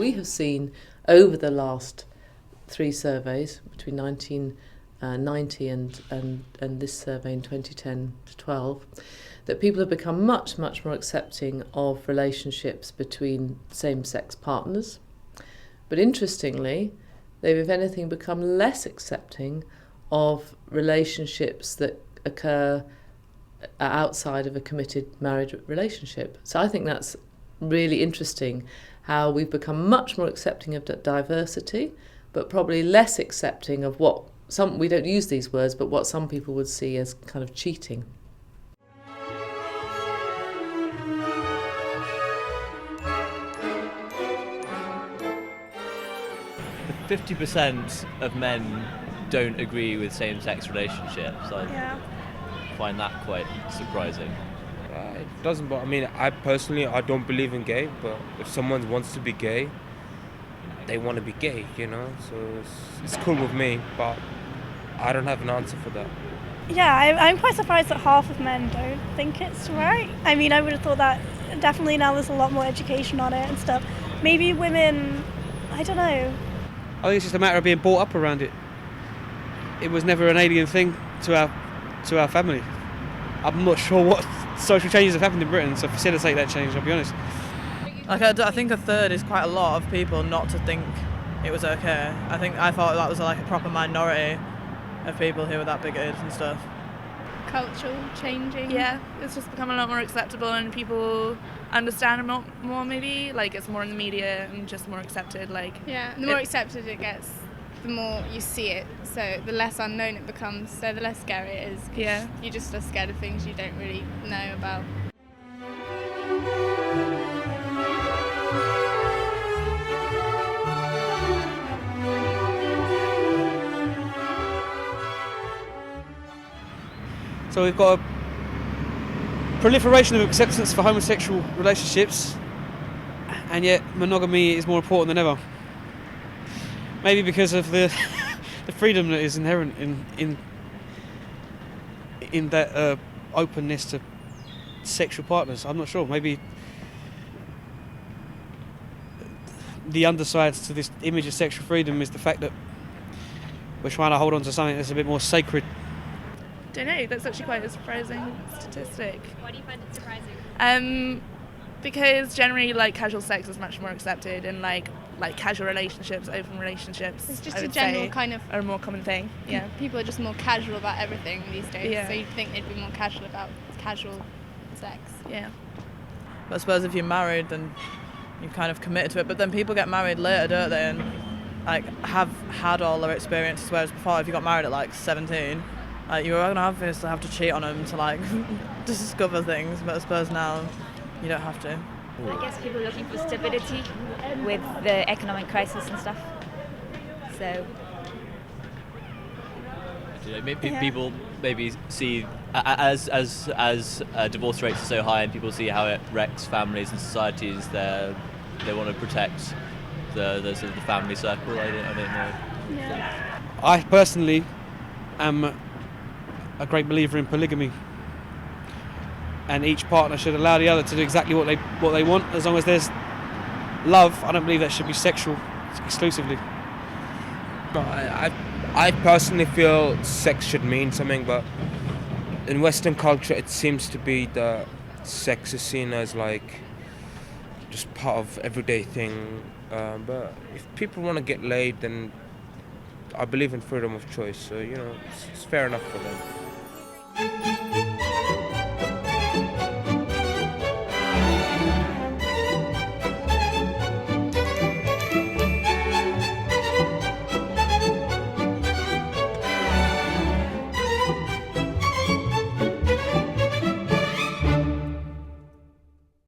we have seen over the last 3 surveys, between 1990 and this survey in 2010 to 12, that people have become much, much more accepting of relationships between same-sex partners. But interestingly, they've, if anything, become less accepting of relationships that occur outside of a committed marriage relationship. So I think that's really interesting, how we've become much more accepting of diversity, but probably less accepting of what some, we don't use these words, but what some people would see as kind of cheating. The 50% of men don't agree with same-sex relationships. I find that quite surprising. It doesn't, but I mean, I personally don't believe in gay, but if someone wants to be gay, they want to be gay, you know, so it's cool with me, but I don't have an answer for that. Yeah, I'm quite surprised that half of men don't think it's right. I mean, I would have thought that definitely now there's a lot more education on it and stuff. Maybe women, I don't know. I think it's just a matter of being brought up around it. It was never an alien thing to our family. I'm not sure what social changes have happened in Britain to facilitate that change, I'll be honest. Like, I think a third is quite a lot of people not to think it was okay. I thought that was like a proper minority of people who were that bigoted and stuff. Cultural changing. Yeah, it's just become a lot more acceptable and people understand it more maybe. Like, it's more in the media and just more accepted. Like, yeah, the more accepted it gets, the more you see it. So the less unknown it becomes, so the less scary it is. Yeah. You just are scared of things you don't really know about. So we've got a proliferation of acceptance for homosexual relationships, and yet monogamy is more important than ever. Maybe because of the freedom that is inherent in that openness to sexual partners. I'm not sure. Maybe the undersides to this image of sexual freedom is the fact that we're trying to hold on to something that's a bit more sacred. Don't know, that's actually quite a surprising statistic. Why do you find it surprising? Because generally, like, casual sex is much more accepted, and like casual relationships, open relationships, it's just I a would general say, kind of, are a more common thing. Yeah, people are just more casual about everything these days. Yeah. So you'd think they'd be more casual about casual sex. Yeah. But I suppose if you're married, then you've kind of committed to it. But then people get married later, don't they? And like have had all their experiences. Whereas before, if you got married at like 17. You were gonna have to cheat on them to like discover things, but I suppose now you don't have to. I guess people are looking for stability with the economic crisis and stuff. So people maybe see as divorce rates are so high, and people see how it wrecks families and societies. They want to protect the sort of the family circle. I don't know. Yeah. I personally am a great believer in polygamy, and each partner should allow the other to do exactly what they want, as long as there's love. I don't believe that should be sexual exclusively. I personally feel sex should mean something, but in Western culture it seems to be that sex is seen as like just part of everyday thing. But if people want to get laid, then I believe in freedom of choice, so you know, it's fair enough for them.